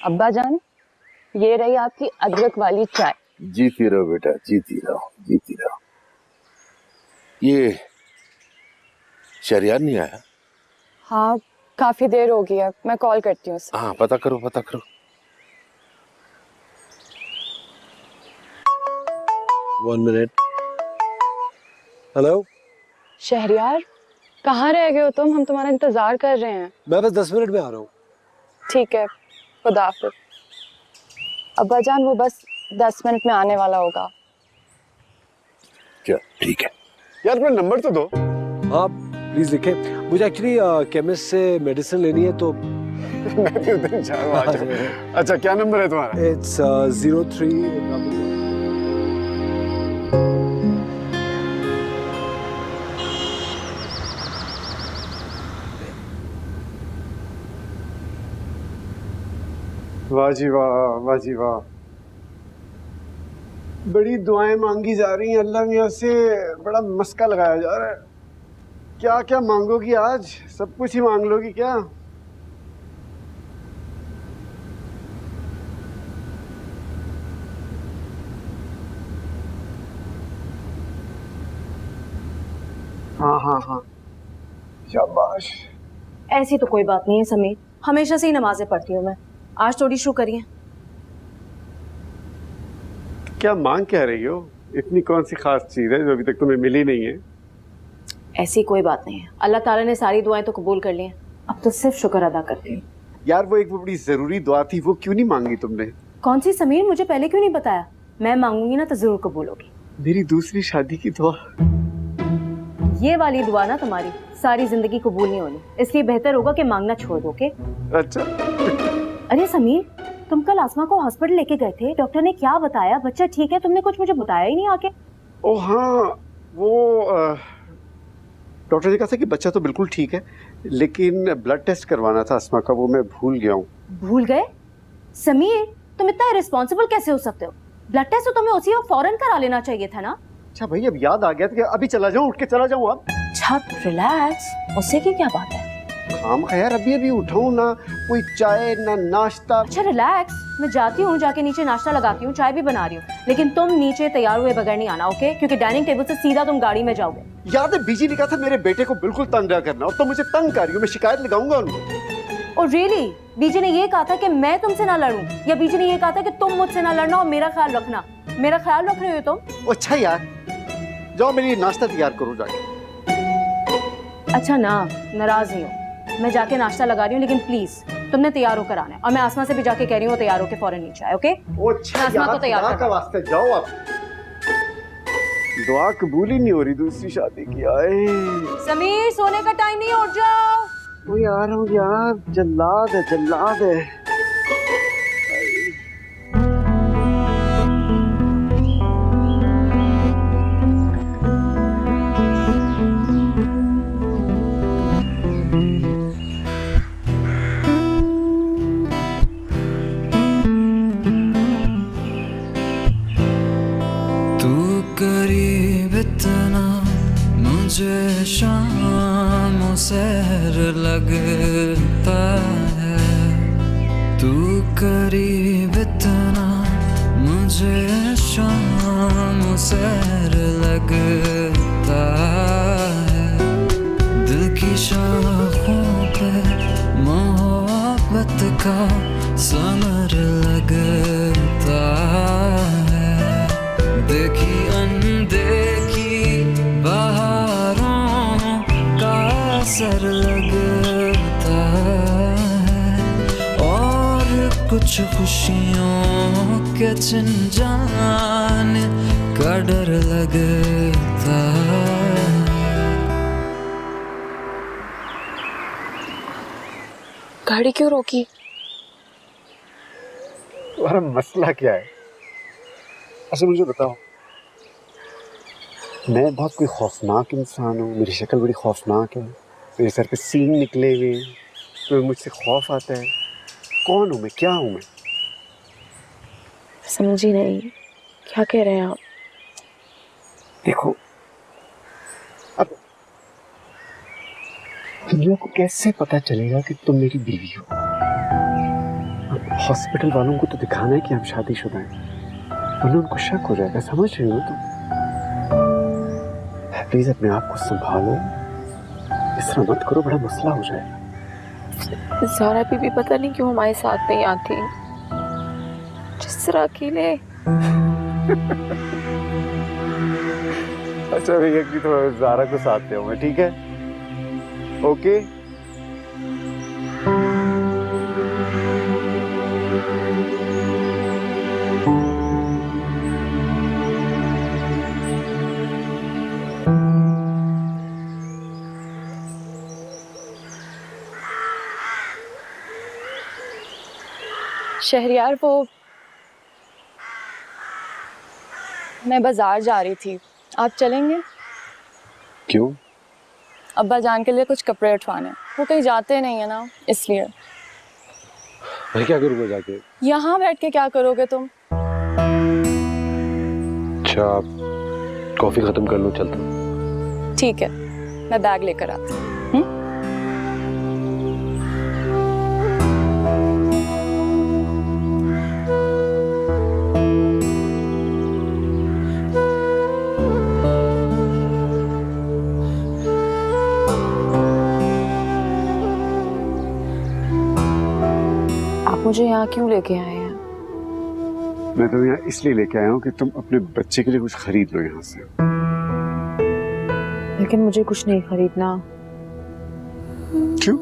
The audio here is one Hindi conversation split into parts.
अब्बा जान, ये रही आपकी अदरक वाली चाय। जीती रहो बेटा, जीती रहो, जीती रहो। ये शहरियार नहीं आया? हाँ, काफी देर हो गई है, मैं कॉल करती हूँ। हाँ, पता करो, पता करो। One minute. हेलो शहरियार, कहाँ रह गए हो तुम? हम तुम्हारा इंतजार कर रहे हैं। मैं बस 10 मिनट में आ रहा हूँ। ठीक है, खुदा हाफिज। अब्बा जान, वो बस 10 मिनट में आने वाला होगा। क्या? ठीक है यार, अपना नंबर तो दो। आप प्लीज लिखें। मुझे एक्चुअली केमिस्ट से मेडिसिन लेनी है तो मैं भी उधर जा रहा हूँ। अच्छा, क्या नंबर है तुम्हारा? इट्स 03। वाह जी वाह, वाह जी वाह। बड़ी दुआएं मांगी जा रही हैं अल्लाह मियां से, बड़ा मस्का लगाया जा रहा है। क्या क्या मांगोगी आज? सब कुछ ही मांग लोगी क्या? हाँ हाँ हाँ, शाबाश। ऐसी तो कोई बात नहीं है समीर, हमेशा से ही नमाजें पढ़ती हूँ मैं, आज थोड़ी शुरू करिए। क्या मांग क्या रही हो? इतनी कौन सी खास चीज है जो अभी तक तुम्हें मिली नहीं है? ऐसी कोई बात नहीं है, अल्लाह ताला ने सारी दुआएं तो कबूल कर ली हैं, अब तो सिर्फ शुक्र अदा करती हूँ। यार, वो एक बड़ी जरूरी दुआ थी, वो क्यों नहीं मांगी तुमने? कौन सी समीर? मुझे पहले क्यों नहीं बताया? मैं मांगूंगी ना तो जरूर कबूल होगी। मेरी दूसरी शादी की दुआ। ये वाली दुआ ना तुम्हारी सारी जिंदगी कबूल नहीं होनी, इसलिए बेहतर होगा कि मांगना छोड़ दो। के अच्छा। अरे समीर, तुम कल आसमा को हॉस्पिटल लेके गए थे, डॉक्टर ने क्या बताया? बच्चा ठीक है? तुमने कुछ मुझे बताया ही नहीं आके। ओ हाँ, वो डॉक्टर ने कहा था कि बच्चा तो बिल्कुल ठीक है, लेकिन ब्लड टेस्ट करवाना था आसमा का, वो मैं भूल गया हूँ। भूल गए? समीर, तुम इतना इरेस्पॉन्सिबल कैसे हो सकते हो? ब्लड टेस्ट तो तुम्हें उसी वक्त फौरन करा लेना चाहिए था ना। अच्छा भाई, अब याद आ गया था कि अभी चला जाऊँ, उठ के चला जाऊँ अब? अच्छा रिलैक्स, उससे की क्या बात है? काम खैर, अभी अभी उठाऊँ ना, कोई चाय ना नाश्ता। अच्छा रिलैक्स, मैं जाती हूँ, जाके नीचे नाश्ता लगाती हूँ, चाय भी बना रही हूँ, लेकिन तुम नीचे तैयार हुए बगैर नहीं आना, ओके? क्योंकि डाइनिंग टेबल से सीधा तुम गाड़ी में जाओगे। याद है बीजी ने कहा था मेरे बेटे को बिल्कुल तंग ना करना, और तुम मुझे तंग कर रही हो, मैं शिकायत लगाऊंगा उनको। और रियली बीजी ने ये कहा था कि मैं तुमसे ना लड़ूं, या बीजी ने ये कहा था कि तुम मुझसे ना लड़ना और मेरा ख्याल रखना? मेरा ख्याल रख रहे हो तुम? अच्छा यार, जाओ मेरे लिए नाश्ता तैयार करो जाके। अच्छा ना, नाराज नहीं हो, मैं जाके नाश्ता लगा रही हूँ, लेकिन प्लीज तुमने तैयार होकर आना है, और मैं आसमा से भी जाके कह रही हूँ तैयार होकर फौरन नीचे आए, ओके? आसमा को तैयार का वास्ते जाओ अब। दुआ कबूल ही नहीं हो रही दूसरी शादी की। आए समीर, सोने का टाइम नहीं, उठ जाओ। वो आ रहा हूँ यार, जल्लाद है, जल्लाद है। करीब इतना मुझे शाम सैर लगता है, तू करीब इतना मुझे शाम सैर लगता है, दिल की शाखों पे मोहब्बत का समर लगता है, देखी अनदेखी बहारों का असर लगता है, और कुछ खुशियों के छिन जाने का डर लगता है। गाड़ी क्यों रोकी? तुम्हारा मसला क्या है? अच्छा मुझे बताओ, मैं बहुत कोई खौफनाक इंसान हूँ? मेरी शक्ल बड़ी खौफनाक है, मेरे सर पे सींग निकले हुए, तो मुझसे खौफ आता है? कौन हूँ मैं, क्या हूँ मैं? समझी नहीं, क्या कह रहे हैं आप? देखो, अब दुनिया को कैसे पता चलेगा कि तुम मेरी बीवी हो? हॉस्पिटल वालों को तो दिखाना है कि हम शादीशुदा हैं, वरना उनको शक हो जाएगा। समझ रही हो तुम? प्लीज अपने आप को संभालो, इस तरह मत करो, बड़ा मसला हो जाएगा। ज़ारा बीबी पता नहीं क्यों हमारे साथ नहीं आती, जिस तरह अकेले। अच्छा भैया कि तो ज़ारा को साथ ले आऊंगा, ठीक है? ओके। शहरियार, वो मैं बाजार जा रही थी, आप चलेंगे? क्यों? अब्बा जान के लिए कुछ कपड़े उठवाने, वो कहीं जाते नहीं है ना, इसलिए। मैं क्या करूँगा जाके? यहाँ बैठ के क्या करोगे तुम? अच्छा, कॉफी खत्म कर लूँ, चलता हूँ। ठीक है, मैं बैग लेकर आती हूँ। आप मुझे यहाँ क्यों लेके आए हैं? मैं तो यहाँ इसलिए लेके आया हूँ कि तुम अपने बच्चे के लिए कुछ खरीद लो यहाँ से। लेकिन मुझे कुछ नहीं खरीदना। क्यों?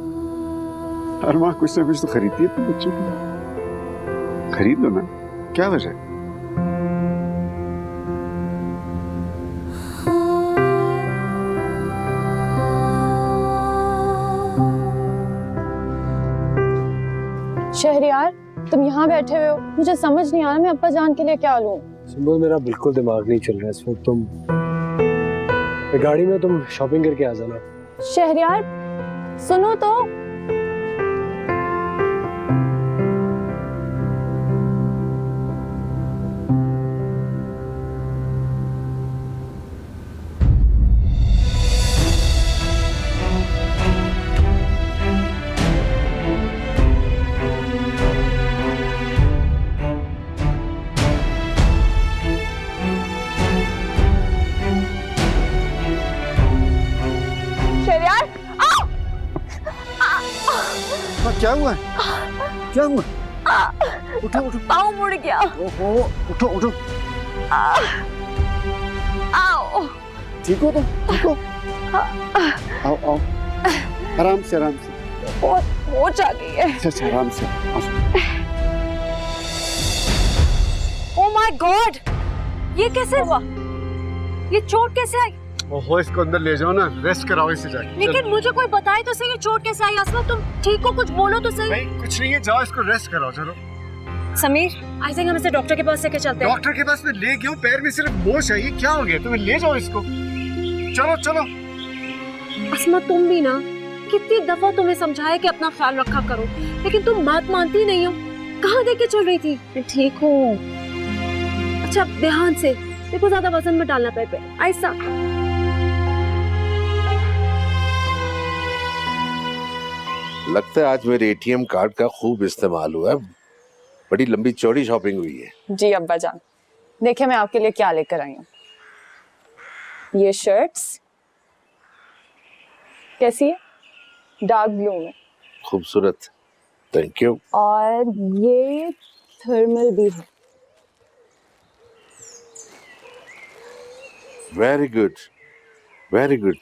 हर माँ कुछ ना कुछ तो खरीदती है अपने बच्चों के लिए, खरीद लो ना, क्या वजह है? शहरियार, तुम यहाँ बैठे हुए हो, मुझे समझ नहीं आ रहा मैं अब्बा जान के लिए क्या लूं। सुंबुल, मेरा बिल्कुल दिमाग नहीं चल रहा है इस वक्त। तुम गाड़ी में तुम शॉपिंग करके आ जाना। शहरियार सुनो तो। क्या हुआ है? क्या हुआ? उठो उठो। पाँव मुड़ गया। ओहो, उठो उठो। आओ। ठीक हो तुम? ठीक हो? आओ आओ, आराम से आराम से। बहुत मोच आ गई है। अच्छा आराम से। ओह माय गॉड, ये कैसे हुआ? ये चोट कैसे आई? ओहो, इसको अंदर ले जाओ ना, रेस्ट कराओ इसे जाके। लेकिन मुझे कोई बताए तो सही, ये चोट कैसे आई? असमा, तुम ठीक हो? कुछ बोलो तो सही। नहीं कुछ नहीं है, जाओ इसको रेस्ट कराओ। चलो समीर, आई थिंक हम इसे डॉक्टर के पास लेके चलते हैं। डॉक्टर के पास में ले गया हूँ, पैर में सिर्फ मोच है, ये क्या हो गया? तुम्हें ले जाओ इसको, चलो चलो। असमा, तुम भी ना, कितनी दफा तुम्हें समझाया कि अपना ख्याल रखा करो, लेकिन तुम बात मानती नहीं हो। कहाँ देके चल रही थी? मैं ठीक हूँ। अच्छा, ध्यान से देखो, ज्यादा वजन मत डालना पैर पे, ऐसा। लगता है आज मेरे एटीएम कार्ड का खूब इस्तेमाल हुआ है, बड़ी लंबी चौड़ी शॉपिंग हुई है। जी अब्बा जान, देखिए मैं आपके लिए क्या लेकर आई हूँ। ये शर्ट्स कैसी है? डार्क ब्लू में। खूबसूरत, थैंक यू। और ये थर्मल भी है। Very good, very good.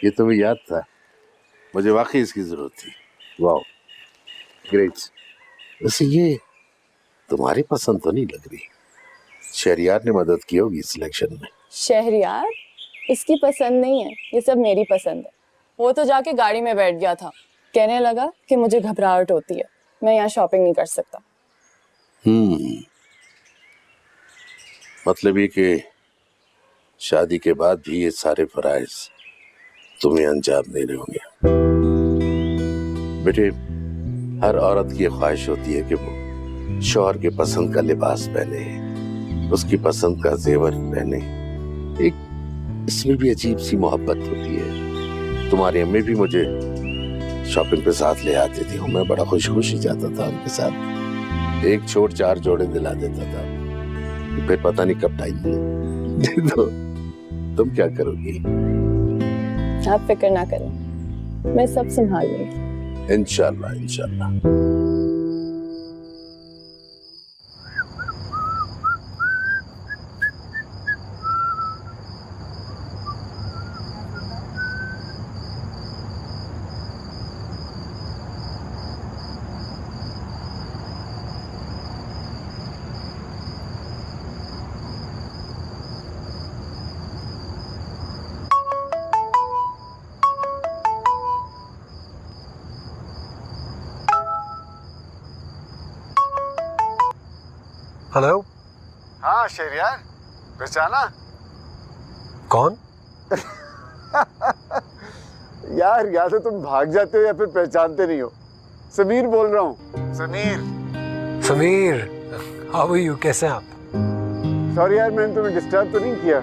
ये तुम्हें याद था, मुझे वाकई इसकी जरूरत थी। वाह, ग्रेट। वैसे ये तुम्हारी पसंद तो नहीं लग रही, शहरियार ने मदद की होगी सिलेक्शन में। शहरियार इसकी पसंद नहीं है, ये सब मेरी पसंद है। वो तो जाके गाड़ी में बैठ गया था, कहने लगा कि मुझे घबराहट होती है, मैं यहाँ शॉपिंग नहीं कर सकता। मतलब ये कि शादी के बाद भी ये सारे फराइज तुम्हें अंजाम दे रहे होंगे। बेटे, हर औरत की ख्वाहिश होती है कि वो शौहर के पसंद का लिबास पहने, उसकी पसंद का जेवर पहने। एक इसमें भी अजीब सी मोहब्बत होती है। तुम्हारी अम्मी भी मुझे शॉपिंग पे साथ ले आती थी, मैं बड़ा खुश खुश ही जाता था उनके साथ। एक छोड़ 4 जोड़े दिला देता था, फिर पता नहीं कब टाइम मिले। तो तुम क्या करोगी? आप फिक्र ना करें, मैं सब संभाल लूंगी। इंशाल्लाह इंशाल्लाह। हेलो। हाँ शेरियार, पहचाना? कौन? यार या तो तुम भाग जाते हो या फिर पहचानते नहीं हो। समीर बोल रहा हूँ, Sameer. Sameer, how are you? कैसे हैं आप? सॉरी यार, मैंने तुम्हें डिस्टर्ब तो नहीं किया?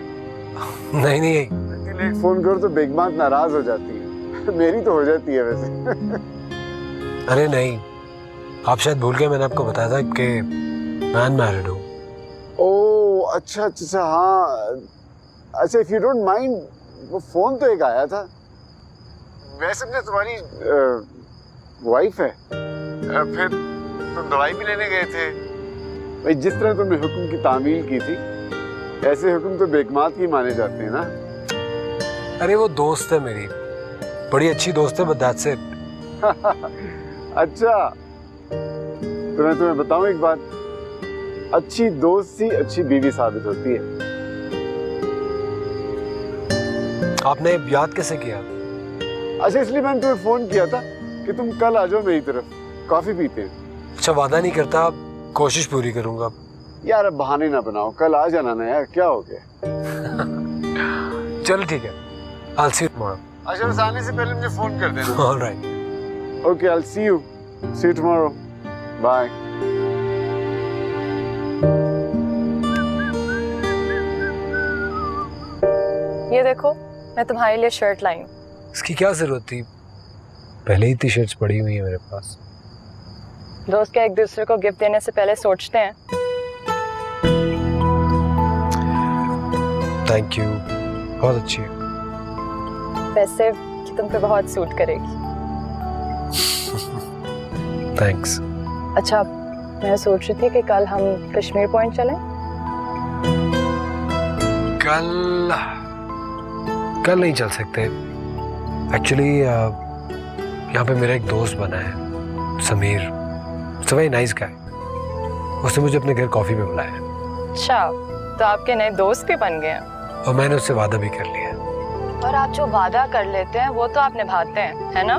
नहीं नहीं, इतनी लेट फोन करो तो बेगमात नाराज हो जाती है। मेरी तो हो जाती है वैसे। अरे नहीं, आप शायद भूल गए, मैंने आपको बताया था कि मैं अनमैरिड हूँ। ओह अच्छा अच्छा, हाँ अच्छा, इफ यू डोंट माइंड, वो फोन तो एक आया था। वैसे मैं तुम्हारी वाइफ है। फिर तुम दवाई भी लेने गए थे। भाई जिस तरह तुमने हुक्म की तामील की थी, ऐसे हुक्म तो बेगमात ही माने जाते हैं ना। अरे वो दोस्त है मेरी, बड़ी अच्छी दोस्त है, बट दैट्स इट। अच्छा, तो मैं तुम्हें बताऊं एक बात, अच्छी दोस्त ही अच्छी बीवी साबित होती है। आपने याद कैसे किया? अच्छा, इसलिए मैंने तुम्हें फोन किया था कि तुम कल आ जाओ मेरी तरफ, कॉफी पीते हैं। अच्छा, वादा नहीं करता, कोशिश पूरी करूंगा। यार अब बहाने ना बनाओ, कल आ जाना ना यार, क्या हो गया? चलो ठीक है, I'll see you tomorrow. अच्छा, बस आने से पहले मुझे फोन कर देना। All right. Okay, I'll see you. See you tomorrow. Bye. ये देखो, मैं तुम्हारे लिए शर्ट लाई हूँ। इसकी क्या जरूरत थी? पहले ही इतनी शर्ट्स पड़ी हुई है मेरे पास। दोस्त के एक दूसरे को गिफ्ट देने से पहले सोचते हैं। थैंक यू, बहुत अच्छी है। वैसे कि तुम पे बहुत सूट करेगी। थैंक्स। अच्छा, मैं सोच रही थी कि कल हम कश्मीर पॉइंट चलें। कल नहीं चल सकते। एक्चुअली यहाँ पे मेरा एक दोस्त बना है, Sameer. It's a very nice guy. उसने मुझे अपने घर कॉफी पे बुलाया है। अच्छा, तो आपके नए दोस्त भी बन गए हैं। और मैंने उससे वादा भी कर लिया है। और आप जो वादा कर लेते हैं वो तो आप निभाते हैं, है ना?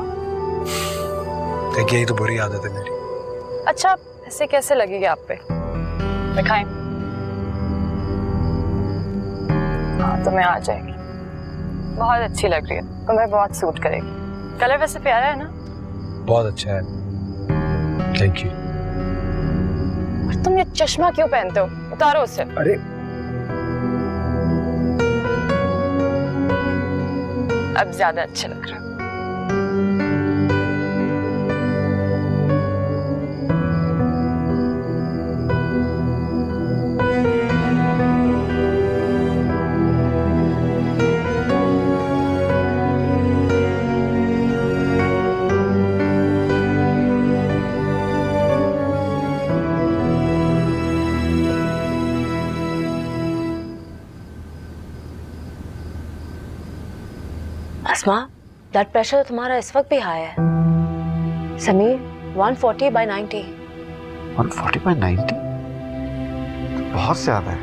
देखिए, यही तो बुरी आदत है मेरी। अच्छा, ऐसे कैसे लगेगी आप पे? दिखाएं। हाँ, तुम्हें आ जाएगी। बहुत अच्छी लग रही है, तुम्हें बहुत सूट करेगी। कलर वैसे प्यारा है ना? बहुत अच्छा है, थैंक यू। और तुम ये चश्मा क्यों पहनते हो? उतारो उसे। अरे अब ज्यादा अच्छा लग रहा है। अस्मा, ब्लड प्रेशर तुम्हारा इस वक्त भी हाई है। समीर, 140/90। 140/90? बहुत ज्यादा है।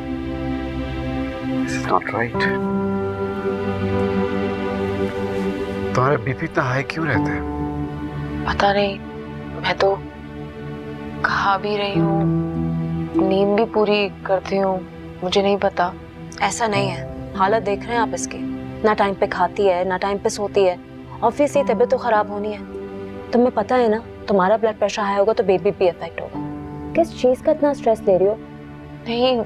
This is not right. तुम्हारा बीपी इतना हाई क्यों रहता है? पता नहीं, मैं तो खा भी रही हूँ, नींद भी पूरी करती हूँ, मुझे नहीं पता। ऐसा नहीं है, हालत देख रहे हैं आप इसकी। ना टाइम पे खाती है, ना टाइम पे सोती है। ऑब्वियसली तबीयत तो खराब होनी है। तुम्हें पता है ना, तुम्हारा ब्लड प्रेशर हाई होगा तो बेबी भी इफेक्ट होगा। किस चीज का इतना स्ट्रेस ले रही हो? नहीं,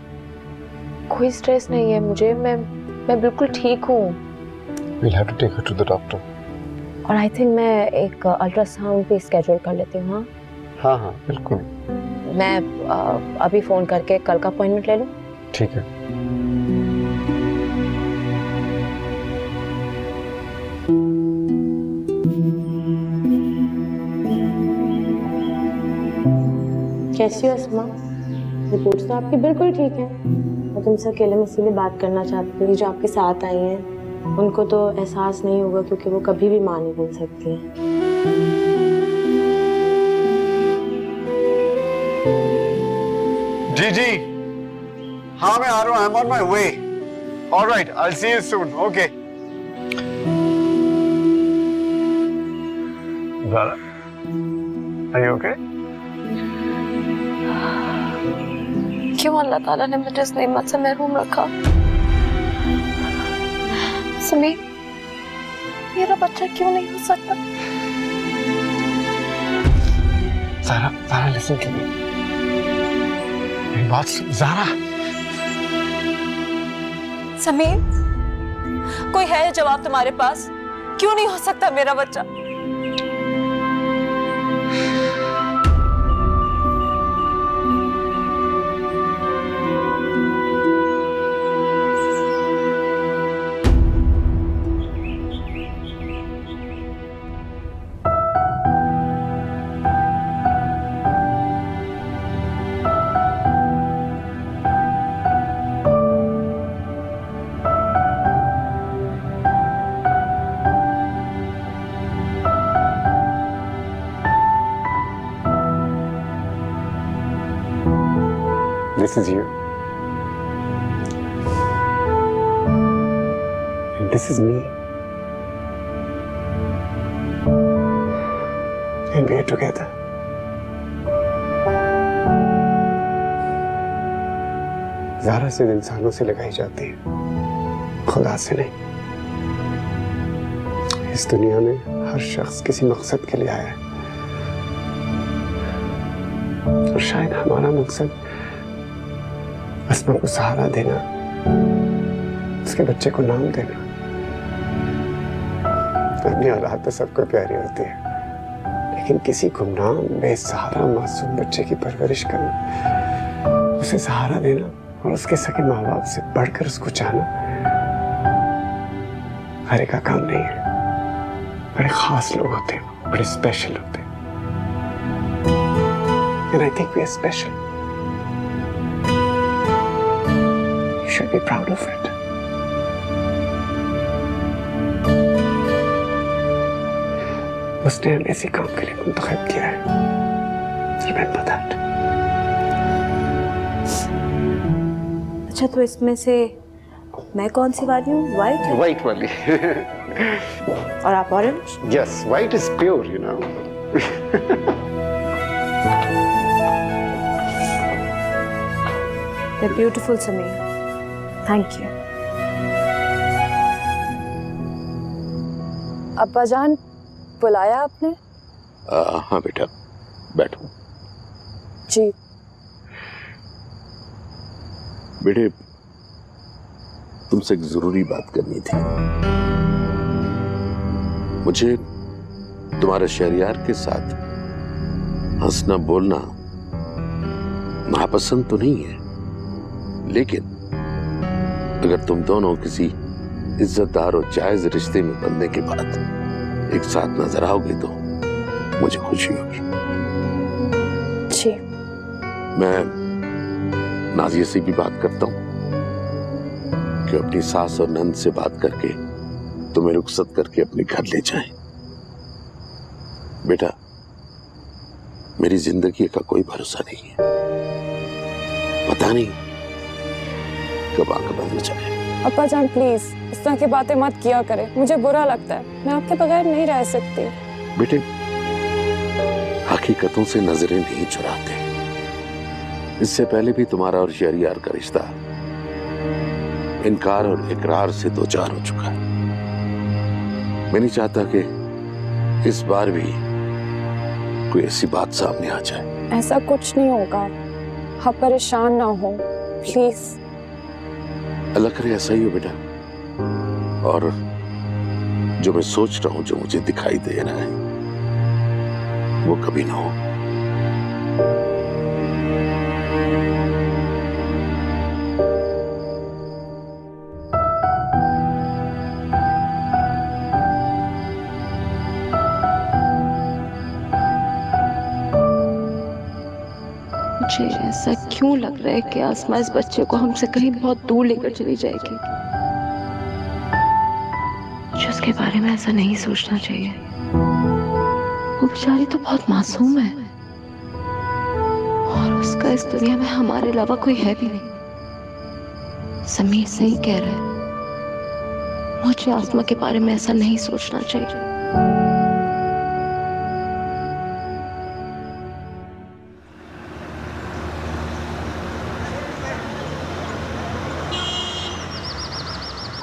कोई स्ट्रेस नहीं है मुझे, मैं बिल्कुल ठीक हूँ। We'll have to take her to the doctor. और आई थिंक मैं एक अल्ट्रासाउंड भी स्केड्यूल कर लेती हूँ। हाँ हाँ हाँ बिल्कुल। मैं अभी फोन करके कल का अपॉइंटमेंट ले लूं? ठीक है। कैसी हो अस्मा? रिपोर्ट्स तो आपकी बिल्कुल ठीक है। मैं तुमसे अकेले में इसीलिए बात करना चाहती थी। जो आपके साथ आई हैं उनको तो एहसास नहीं होगा क्योंकि वो कभी भी मां नहीं बन सकती हैं। जी जी, हाँ मैं आ रहा हूँ, I am on my way. Alright, I will see you soon. Okay. Zara, are you okay? क्यों अल्लाह ताला ने मुझे इस नेमत से महरूम रखा? समीर, मेरा बच्चा क्यों नहीं हो सकता? Zara, Zara listen to me. मेरी बात सुन ज़ारा। समीर, कोई है जवाब तुम्हारे पास? क्यों नहीं हो सकता मेरा बच्चा? This is you. And this is me. And we are together. Zaara सिर्फ इंसानों से लगाई जाती है, खुदा से नहीं। इस दुनिया में हर शख्स किसी मकसद के लिए आया है और शायद हमारा मकसद अस्मा को सहारा देना, उसके बच्चे को नाम देना। अपनी औलाद तो सबको प्यारी होती है, लेकिन किसी गुमनाम बेसहारा मासूम बच्चे की परवरिश करना, उसे सहारा देना और उसके सके माँ बाप से बढ़कर उसको चाहना हर एक का काम नहीं है। बड़े खास लोग होते हैं, बड़े स्पेशल होते हैं। And I think we are special. You should be proud of it. उसने हमें इसी काम के लिए मुंतखब किया है। Remember that. अच्छा, तो इसमें से मैं कौन सी वाली हूँ? वाइट? वाइट वाली। और आप orange? Yes, white is pure, you know. They're beautiful, Sameer. Thank you. अब्बा जान, बुलाया आपने? हाँ बेटा, बैठो। जी। बेटे, तुमसे एक जरूरी बात करनी थी। मुझे तुम्हारे शहरियार के साथ हंसना बोलना नापसंद तो नहीं है, लेकिन अगर तुम दोनों किसी इज्जतदार और जायज रिश्ते में बनने के बाद एक साथ नजर आओगे तो मुझे खुशी होगी। जी। मैं नाजिया से भी बात करता हूँ कि अपनी सास और नंद से बात करके तुम्हें रुखसत करके अपने घर ले जाएं। बेटा, मेरी जिंदगी का कोई भरोसा नहीं है, पता नहीं कब आंख बंद हो जाए। अब्बा जान प्लीज इस तरह की बातें मत किया करें, मुझे बुरा लगता है। मैं आपके बगैर नहीं रह सकती। बेटे, हकीकतों से नजरें नहीं चुराते। इससे पहले भी तुम्हारा और शहरियार का रिश्ता इनकार और इकरार से दो चार हो चुका है। मैं नहीं चाहता कि इस बार भी कोई ऐसी बात सामने आ जाए। ऐसा कुछ नहीं होगा, आप परेशान ना हो प्लीज। अल्लाह करे ऐसा ही हो बेटा, और जो मैं सोच रहा हूं, जो मुझे दिखाई दे रहा है, वो कभी ना हो। मुझे ऐसा क्यों लग रहा है कि आसमा इस बच्चे को हमसे कहीं बहुत दूर लेकर चली जाएगी। मुझे उसके बारे में ऐसा नहीं सोचना चाहिए। वो बेचारी तो बहुत मासूम है और उसका इस दुनिया में हमारे अलावा कोई है भी नहीं। समीर सही कह रहा है, मुझे आसमा के बारे में ऐसा नहीं सोचना चाहिए।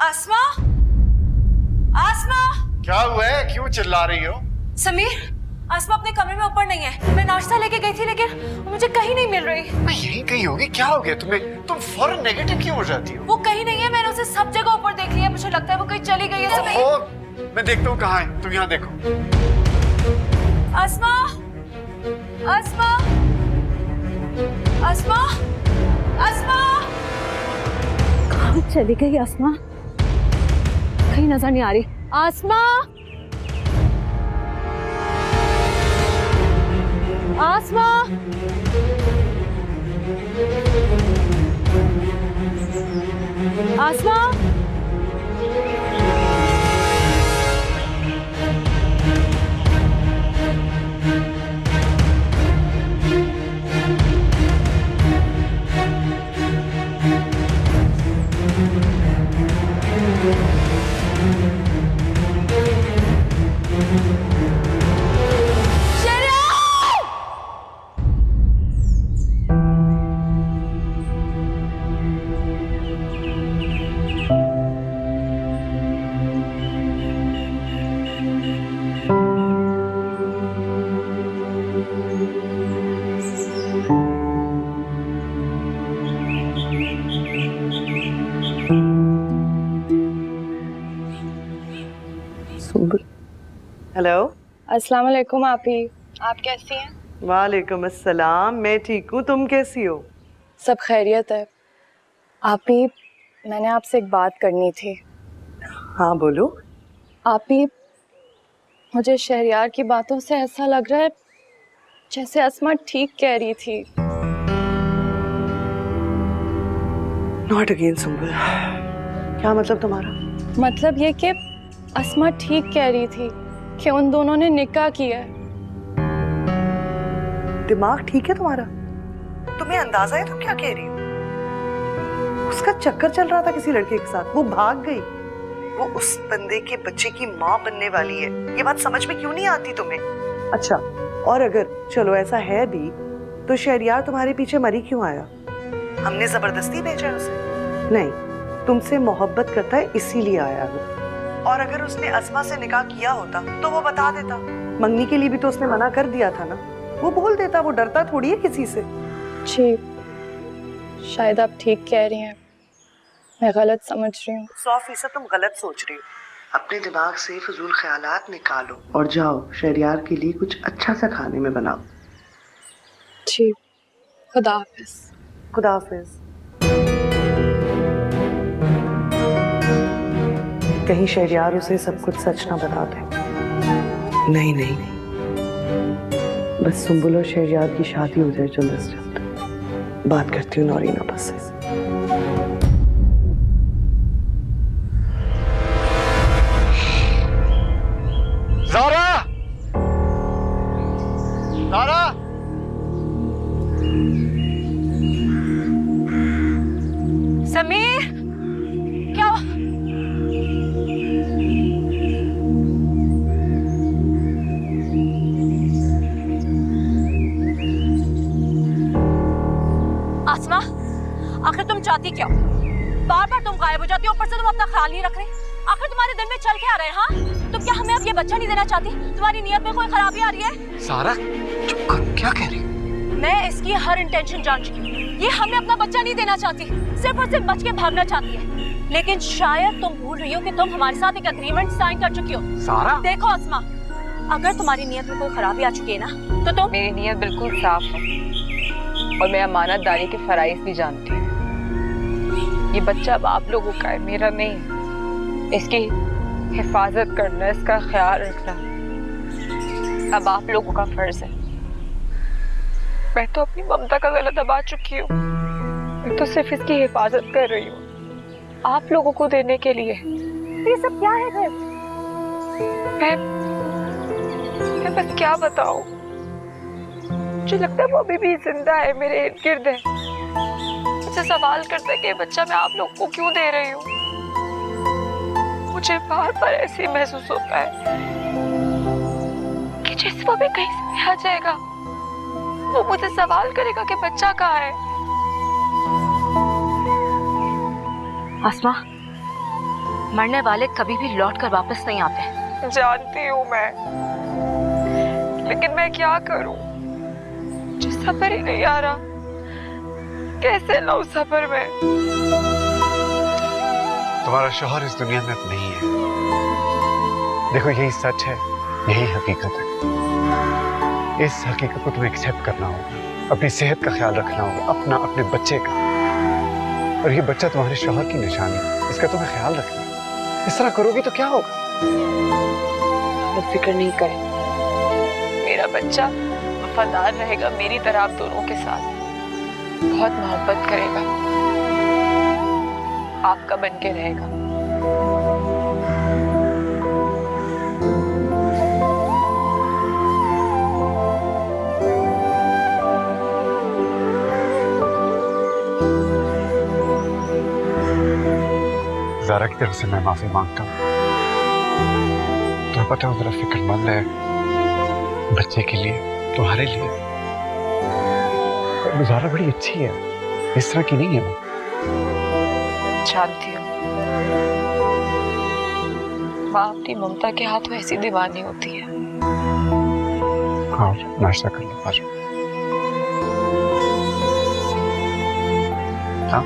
आसमा, आसमा, क्या हुआ है, क्यों चिल्ला रही हो? समीर, आसमा अपने कमरे में ऊपर नहीं है। मैं नाश्ता लेके गई थी लेकिन मुझे कहीं नहीं मिल रही। मैं यहीं कहीं होगी। क्या हो गया तुम्हें? तुम फौरन नेगेटिव क्यों हो जाती हो? वो कहीं नहीं है, मैंने उसे सब जगह ऊपर देख लिया। मुझे लगता है वो कहीं चली गई है। समीर, मैं देखता हूँ कहाँ है, तुम यहाँ देखो। आसमा, आसमा, आसमा, आसमा, कहाँ चली गई आसमा? कहीं नजर नहीं आ रही। आसमा, आसमा, आसमा, हेलो। अस्सलाम वालेकुम आपी, आप कैसी हैं? वालेकुम अस्सलाम, मैं ठीक हूँ, तुम कैसी हो? सब खैरियत है। आपी, मैंने आपसे एक बात करनी थी। हाँ बोलो। आपी, मुझे शहरयार की बातों से ऐसा लग रहा है जैसे अस्मा ठीक कह रही थी। नॉट अगेन सुंबुल, क्या मतलब तुम्हारा? मतलब ये कि अस्मा ठीक कह रही थी कि उन दोनों ने निकाह किया है। दिमाग ठीक है तुम्हारा? तुम्हें अंदाजा है तुम क्या कह रही हो? उसका चक्कर चल रहा था किसी लड़के के साथ, वो भाग गई। वो उस बंदे के बच्चे की माँ बनने वाली है। ये बात समझ में क्यों नहीं आती तुम्हें? अच्छा, और अगर चलो ऐसा है भी तो शहरयार तुम्हारे पीछे मरी क्यों आया? हमने जबरदस्ती भेजा है उसे? नहीं, तुमसे मोहब्बत करता है इसीलिए आया वो। और अगर उसने अस्मा से निकाह किया होता तो वो बता देता। मंगनी के लिए भी तो उसने मना कर दिया था ना, वो बोल देता। वो डरता थोड़ी है किसी से। जी, शायद आप ठीक कह रही हैं, मैं गलत समझ रही हूँ। 100% तुम गलत सोच रही हो। अपने दिमाग से फजूल ख्यालात निकालो और जाओ शहरयार के लिए कुछ अच्छा सा खाने में बनाओ। जी, खुदा हाफिज। खुदा हाफिज। कहीं शहरयार उसे सब कुछ सच ना बता दे। नहीं नहीं, बस सुंबुल और शहरयार की शादी हो जाए जल्द से जल्द। बात करती हूँ नौरीन अब्बास से। ज़ारा! ज़ारा! समीर, क्या? आसमा, आखिर तुम चाहती क्या? बार बार तुम गायब हो जाती हो, ऊपर से तुम अपना ख्याल नहीं रख रही। आखिर तुम्हारे दिल में चल क्या रहा है? हाँ, तुम क्या हमें अब ये बच्चा नहीं देना चाहती? तुम्हारी नीयत में कोई खराबी आ रही है? सारा चुप कर, क्या कह रही? मैं इसकी हर इंटेंशन जान चुकी हूँ। ये हमें अपना बच्चा नहीं देना चाहती, सिर्फ और सिर्फ बच के भागना चाहती है। लेकिन शायद तुम भूल रही हो कि तुम हमारे साथ एक एग्रीमेंट साइन कर चुकी हो। सारा, देखो आसमा, अगर तुम्हारी नीयत में कोई खराबी आ चुकी है ना, तो तुम... मेरी नीयत बिल्कुल साफ है और मैं अमानतदारी के फराइज भी जानती हूँ। ये बच्चा अब आप लोगों का है, मेरा नहीं। इसकी हिफाजत करना, इसका ख्याल रखना अब आप लोगों का फर्ज है। मैं तो अपनी ममता का गला दबा चुकी हूँ। मैं तो सिर्फ इसकी हिफाजत कर रही हूँ आप लोगों को देने के लिए। ये सब क्या है फिर? मैं बस क्या बताऊं, मुझे लगता है वो अभी भी जिंदा है, मेरे इर्द गिर्द है। मुझसे सवाल करता है कि बच्चा मैं आप लोग को क्यों दे रही हूँ। मुझे बार बार ऐसे ही महसूस होता है कि जैसे वो भी कहीं से आ जाएगा, वो मुझसे सवाल करेगा कि बच्चा कहाँ है। आसमा, मरने वाले कभी भी लौट कर वापस नहीं आते। जानती हूँ मैं, लेकिन मैं क्या करूँ, मुझे सब्र ही नहीं आ रहा। कैसे लाऊं सब्र में? तुम्हारा शौहर इस दुनिया में अब नहीं है। देखो यही सच है, यही हकीकत है। इस हकीकत को तुम्हें एक्सेप्ट करना होगा, अपनी सेहत का ख्याल रखना होगा, अपना अपने बच्चे का। और ये बच्चा तुम्हारे शौहर की निशानी है, इसका तुम्हें ख्याल रखना है। इस तरह करोगी तो क्या होगा? फिक्र नहीं करें, मेरा बच्चा वफादार रहेगा मेरी तरह आप दोनों के साथ, बहुत मोहब्बत करेगा, आपका बन के रहेगा। ज़ारा की तरफ से मैं माफी मांगता हूँ। तुम्हें पता है मेरा फिक्रमंद है बच्चे के लिए, तुम्हारे लिए। ज़ारा बड़ी अच्छी है, इस तरह की नहीं है वो। जानती हूँ, माँ अपनी ममता के हाथ में ऐसी दीवानी होती है। हाँ, नाश्ता कर लो, आ जाओ। हाँ?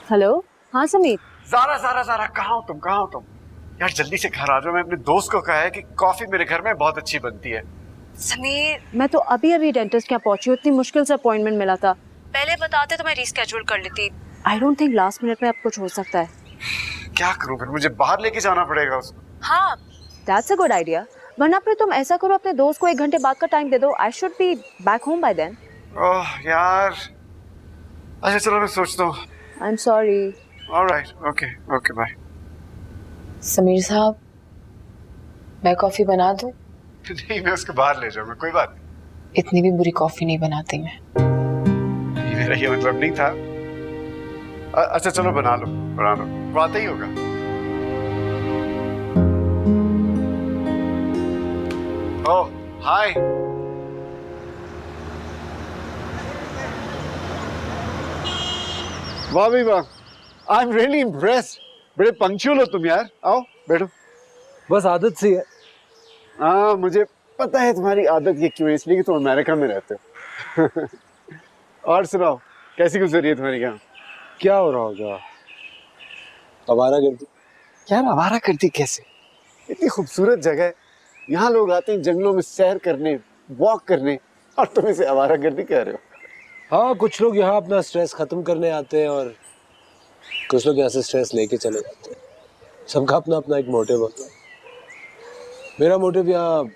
हेलो, हाँ समीर। ज़ारा ज़ारा ज़ारा, कहाँ हो तुम, कहाँ हो तुम? यार जल्दी से घर आ जाओ। मैं अपने दोस्त को कहा है कि कॉफी मेरे घर में बहुत अच्छी बनती है। समीर, मैं तो अभी डेंटिस्ट के यहाँ पहुंची हूँ, इतनी मुश्किल से अपॉइंटमेंट मिला था। पहले बताते तो मैं रीस्केड्यूल कर लेती। I don't think last minute में अब कुछ हो सकता है। क्या करूँ फिर, मुझे बाहर लेके जाना पड़ेगा उसको। हाँ, दैट्स अ गुड आइडिया। वरना फिर तुम ऐसा करो, अपने दोस्त को 1 घंटे बाद का टाइम दे दो। I should be back home by then. Oh यार, अच्छा चलो मैं सोचता हूँ। I am sorry. Alright, okay okay, bye. Sameer साहब, मैं कॉफी बना दूं? नहीं, मैं उसको बाहर ले जाऊंगा, कोई बात नहीं। इतनी भी बुरी कॉफी नहीं बनाती मैं। मेरा ये मतलब नहीं था। अच्छा चलो बना लो, बना लो, वो आता ही होगा। ओह हाय। वाह भाई वाह, आई एम रियली इम्प्रेस्ड। बड़े पंक्चुअल हो तुम यार। आओ बैठो। बस आदत सी है। हाँ मुझे पता है तुम्हारी आदत ये क्यों है, इसलिए कि तुम अमेरिका में रहते हो। और सुनाओ, कैसी गुजर रही है तुम्हारी यहाँ? क्या हो रहा होगा? आवारागर्दी। यार आवारागर्दी कैसे? इतनी खूबसूरत जगह है, यहाँ लोग आते हैं जंगलों में सैर करने, वॉक करने, और तुम इसे आवारागर्दी कह रहे हो? हाँ, कुछ लोग यहाँ अपना स्ट्रेस खत्म करने आते हैं और कुछ लोग यहाँ से स्ट्रेस लेके चले जाते हैं। सबका अपना अपना एक मोटिव होता है। मेरा मोटिव यहाँ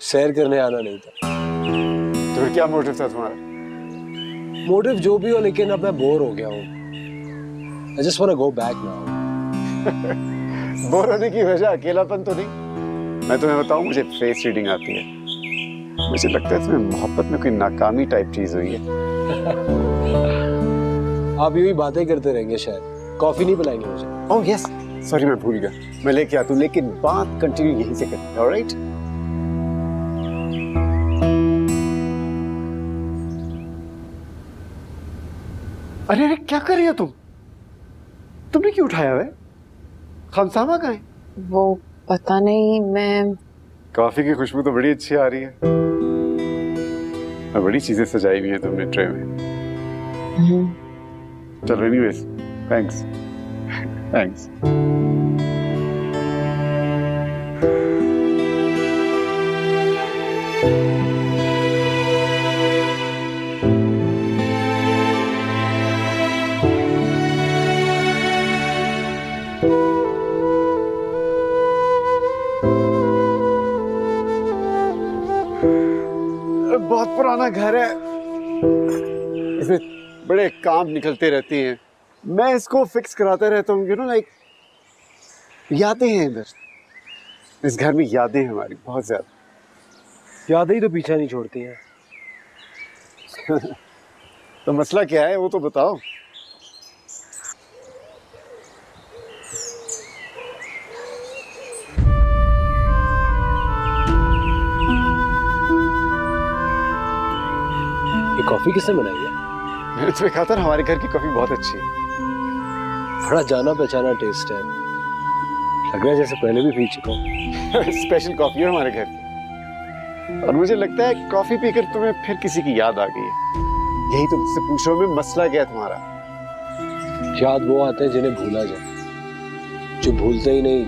सैर करने आना नहीं था। तो फिर क्या मोटिव था तुम्हारा? मोटिव जो भी हो, लेकिन अब मैं बोर हो गया हूँ। I just want to go back now. Bore होने की वजह अकेलापन तो नहीं? मैं तुम्हें बताऊं, मुझे फेस रीडिंग आती है। मुझे लगता है तुम्हें मोहब्बत में कोई नाकामी टाइप चीज हुई है। आप यूं ही बातें करते रहेंगे शायद। कॉफी नहीं पिलाएंगे मुझे? ओह यस, सॉरी मैं भूल गया, मैं लेके आता हूँ, लेकिन बात कंटिन्यू यहीं से करते हैं, ऑलराइट? अरे अरे क्या कर रही हो तुम? तुमने क्यों उठाया है? खामसामा कहाँ है? वो पता नहीं, मैं कॉफी की खुशबू तो बड़ी अच्छी आ रही है। और बड़ी चीजें सजाई हुई हैं तुमने ट्रे में। चलो एनीवेज, थैंक्स थैंक्स। बहुत पुराना घर है, इसमें बड़े काम निकलते रहते हैं। मैं इसको फिक्स कराता रहता हूँ, यू नो लाइक यादें हैं इधर, इस घर में यादें हैं हमारी बहुत ज्यादा। यादें ही तो पीछा नहीं छोड़ती हैं। तो मसला क्या है वो तो बताओ। ये कॉफी किसने बनाई है? मैंने तुम्हें कहा था ना हमारे घर की कॉफी बहुत अच्छी है। बड़ा जाना पहचाना टेस्ट है, लग रहा है जैसे पहले भी पी चुका हूँ। स्पेशल कॉफी है हमारे घर की, और मुझे लगता है कॉफी पीकर तुम्हें फिर किसी की याद आ गई है। यही तो मुझसे पूछ रहा हूं मैं, मसला क्या है तुम्हारा? याद वो आते हैं जिन्हें भूला जाए, जो भूलते ही नहीं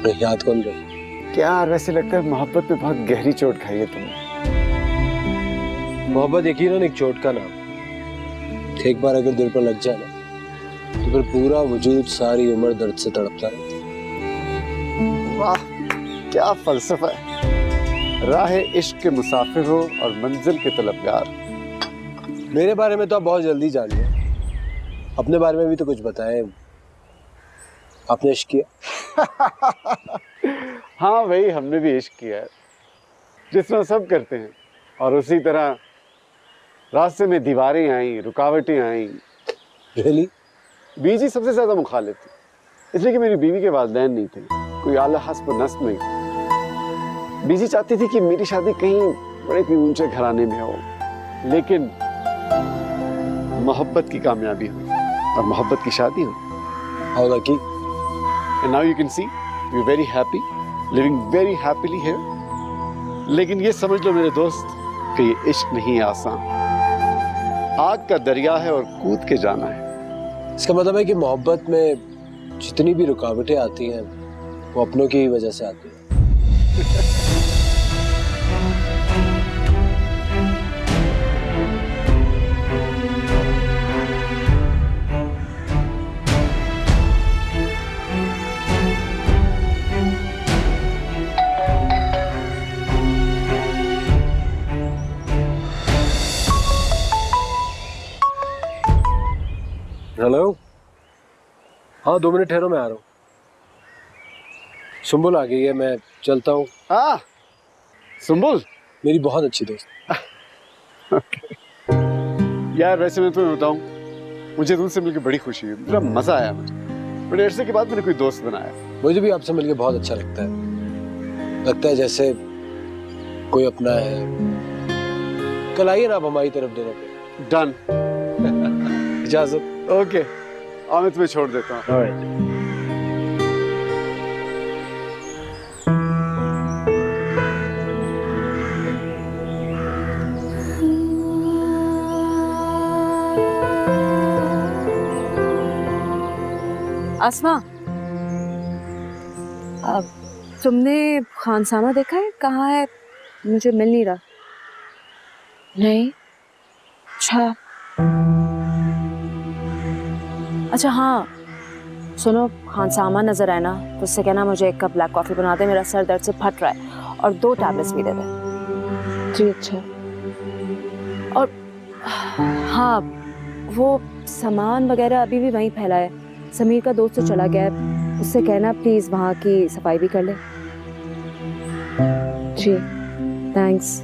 तो याद कौन करे। क्या यार, वैसे लगता है मोहब्बत पे बहुत गहरी चोट खाई है तुमने। मोहब्बत यकीनन एक चोट का नाम, एक बार अगर दिल पर लग जाए ना तो फिर पूरा वजूद सारी उम्र दर्द से तड़पता रहता है। वाह क्या फलसफा है। राह इश्क के मुसाफिर हो और मंजिल के तलबगार। मेरे बारे में तो आप बहुत जल्दी जान गए, अपने बारे में भी तो कुछ बताएं। आपने इश्क किया? हाँ भाई, हमने भी इश्क किया है, जिस तरह सब करते हैं। और उसी तरह रास्ते में दीवारें आई, रुकावटें आई। रियली? बीजी सबसे ज्यादा मुखालिफ थी, इसलिए कि मेरी बीवी के वालिदैन नहीं थे, कोई आला हस्ब नस्ब नहीं था। बीजी चाहती थी कि मेरी शादी कहीं बड़े कोई ऊंचे घराने में हो, लेकिन मोहब्बत की कामयाबी हुई और मोहब्बत की शादी हुई। How lucky. And now you can see we're very happy, living very happily here. लेकिन ये समझ लो मेरे दोस्त कि ये इश्क नहीं है आसान, आग का दरिया है और कूद के जाना है। इसका मतलब है कि मोहब्बत में जितनी भी रुकावटें आती हैं वो अपनों की ही वजह से आती हैं। हेलो, हाँ 2 मिनट ठहरो, मैं आ रहा हूँ। सुंबुल आ गई है, मैं चलता हूँ। हाँ सुंबुल मेरी बहुत अच्छी दोस्त। यार वैसे मैं तुम्हें बताऊं, मुझे तुमसे मिलकर बड़ी खुशी हुई, बड़ा मजा आया मुझे। बड़े अरसे के बाद मैंने कोई दोस्त बनाया। मुझे भी आपसे मिलकर बहुत अच्छा लगता है, लगता है जैसे कोई अपना है। कल आइए ना आप हमारी तरफ डिनर पे। डन। इजाजत। ओके, आओ मैं तुम्हें छोड़ देता हूँ। ऑलराइट। आसमा, अब तुमने खानसामा देखा है? कहाँ है? मुझे मिल नहीं रहा। नहीं? अच्छा हाँ सुनो, खानसामा नजर आए ना तो उससे कहना मुझे 1 कप ब्लैक कॉफी बना दे, मेरा सर दर्द से फट रहा है, और 2 टैबलेट्स भी दे दे। जी अच्छा। और हाँ, वो सामान वगैरह अभी भी वहीं फैला है, समीर का दोस्त तो चला गया है, उससे कहना प्लीज वहाँ की सफाई भी कर ले। जी थैंक्स।